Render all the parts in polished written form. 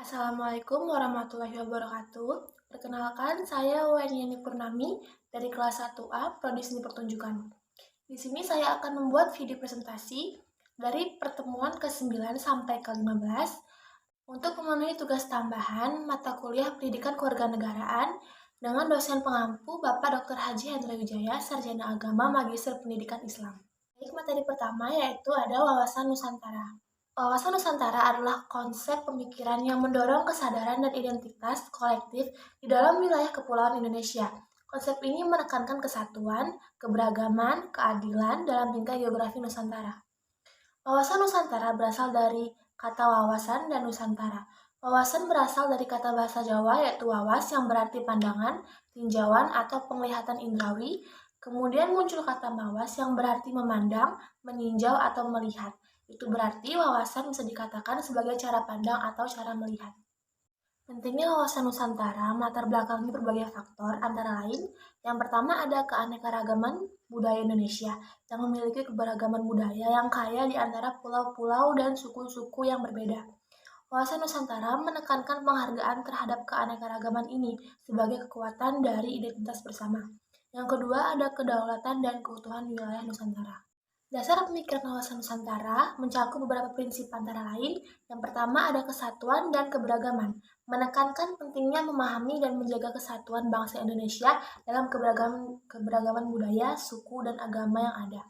Assalamualaikum warahmatullahi wabarakatuh. Perkenalkan, saya Wayani Purnami dari kelas 1A Prodi Seni Pertunjukan. Di sini saya akan membuat video presentasi dari pertemuan ke-9 sampai ke-15 untuk memenuhi tugas tambahan mata kuliah Pendidikan Kewarganegaraan dengan dosen pengampu Bapak Dr. Haji Hendra Wijaya, Sarjana Agama Magister Pendidikan Islam. Baik, materi pertama yaitu ada wawasan Nusantara. Wawasan Nusantara adalah konsep pemikiran yang mendorong kesadaran dan identitas kolektif di dalam wilayah kepulauan Indonesia. Konsep ini menekankan kesatuan, keberagaman, keadilan dalam bingkai geografi Nusantara. Wawasan Nusantara berasal dari kata wawasan dan Nusantara. Wawasan berasal dari kata bahasa Jawa yaitu wawas yang berarti pandangan, tinjauan, atau penglihatan indrawi. Kemudian muncul kata mawas yang berarti memandang, meninjau, atau melihat. Itu berarti wawasan bisa dikatakan sebagai cara pandang atau cara melihat. Pentingnya wawasan Nusantara melatar belakangi berbagai faktor, antara lain, yang pertama ada keanekaragaman budaya Indonesia yang memiliki keberagaman budaya yang kaya di antara pulau-pulau dan suku-suku yang berbeda. Wawasan Nusantara menekankan penghargaan terhadap keanekaragaman ini sebagai kekuatan dari identitas bersama. Yang kedua ada kedaulatan dan keutuhan wilayah Nusantara. Dasar pemikiran wawasan Nusantara mencakup beberapa prinsip antara lain. Yang pertama ada kesatuan dan keberagaman, menekankan pentingnya memahami dan menjaga kesatuan bangsa Indonesia dalam keberagaman budaya, suku, dan agama yang ada.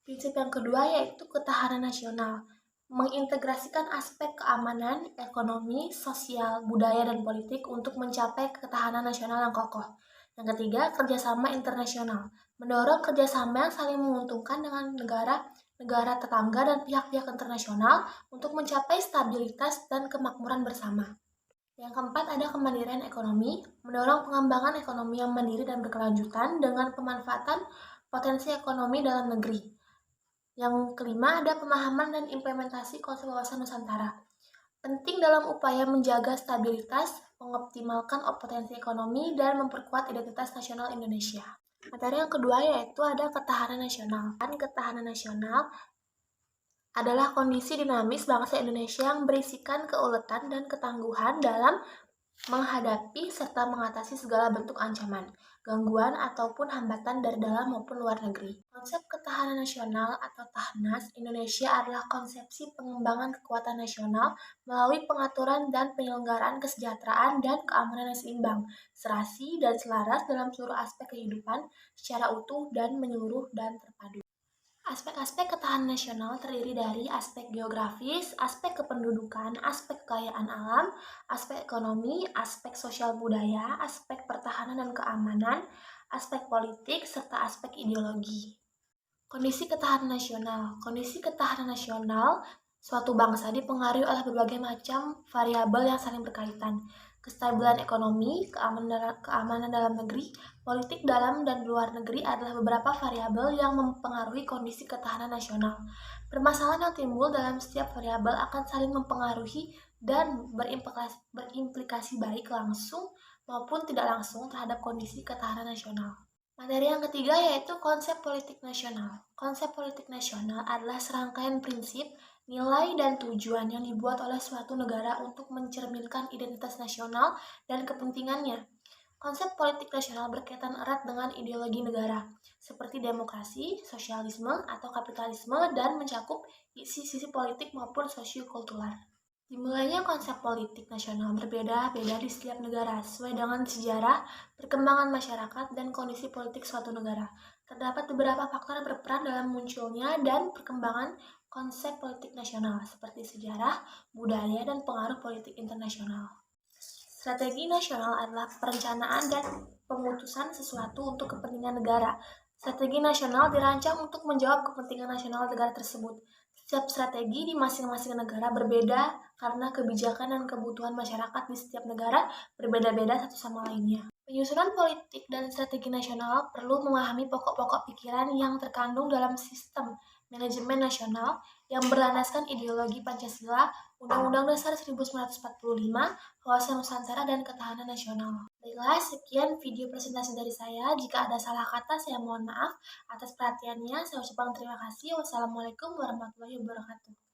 Prinsip yang kedua yaitu ketahanan nasional, mengintegrasikan aspek keamanan, ekonomi, sosial, budaya, dan politik untuk mencapai ketahanan nasional yang kokoh. Yang ketiga, kerjasama internasional, mendorong kerjasama yang saling menguntungkan dengan negara tetangga dan pihak-pihak internasional untuk mencapai stabilitas dan kemakmuran bersama. Yang keempat ada kemandirian ekonomi, mendorong pengembangan ekonomi yang mandiri dan berkelanjutan dengan pemanfaatan potensi ekonomi dalam negeri. Yang kelima ada pemahaman dan implementasi konsep wawasan Nusantara. Penting dalam upaya menjaga stabilitas, mengoptimalkan potensi ekonomi, dan memperkuat identitas nasional Indonesia. Materi yang kedua yaitu ada ketahanan nasional. Ketahanan nasional adalah kondisi dinamis bangsa Indonesia yang berisikan keuletan dan ketangguhan dalam menghadapi serta mengatasi segala bentuk ancaman, gangguan, ataupun hambatan dari dalam maupun luar negeri. Konsep ketahanan nasional atau TAHNAS Indonesia adalah konsepsi pengembangan kekuatan nasional melalui pengaturan dan penyelenggaraan kesejahteraan dan keamanan yang seimbang, serasi, dan selaras dalam seluruh aspek kehidupan secara utuh dan menyeluruh dan terpadu. Aspek-aspek ketahanan nasional terdiri dari aspek geografis, aspek kependudukan, aspek kekayaan alam, aspek ekonomi, aspek sosial budaya, aspek pertahanan dan keamanan, aspek politik, serta aspek ideologi. Kondisi ketahanan nasional. Kondisi ketahanan nasional suatu bangsa dipengaruhi oleh berbagai macam variabel yang saling berkaitan. Kestabilan ekonomi, keamanan dalam negeri, politik dalam dan luar negeri adalah beberapa variabel yang mempengaruhi kondisi ketahanan nasional. Permasalahan yang timbul dalam setiap variabel akan saling mempengaruhi dan berimplikasi baik langsung maupun tidak langsung terhadap kondisi ketahanan nasional. Materi yang ketiga yaitu konsep politik nasional. Konsep politik nasional adalah serangkaian prinsip, nilai, dan tujuan yang dibuat oleh suatu negara untuk mencerminkan identitas nasional dan kepentingannya. Konsep politik nasional berkaitan erat dengan ideologi negara, seperti demokrasi, sosialisme, atau kapitalisme, dan mencakup sisi politik maupun sosiokultural. Dimulainya konsep politik nasional berbeda-beda di setiap negara sesuai dengan sejarah, perkembangan masyarakat, dan kondisi politik suatu negara. Terdapat beberapa faktor yang berperan dalam munculnya dan perkembangan konsep politik nasional, seperti sejarah, budaya, dan pengaruh politik internasional. Strategi nasional adalah perencanaan dan pemutusan sesuatu untuk kepentingan negara. Strategi nasional dirancang untuk menjawab kepentingan nasional negara tersebut. Setiap strategi di masing-masing negara berbeda karena kebijakan dan kebutuhan masyarakat di setiap negara berbeda-beda satu sama lainnya. Penyusunan politik dan strategi nasional perlu memahami pokok-pokok pikiran yang terkandung dalam sistem manajemen nasional yang berlandaskan ideologi Pancasila, Undang-Undang Dasar 1945, Wawasan Nusantara, dan Ketahanan Nasional. Baiklah, sekian video presentasi dari saya. Jika ada salah kata, saya mohon maaf. Atas perhatiannya, saya ucapkan terima kasih. Wassalamualaikum warahmatullahi wabarakatuh.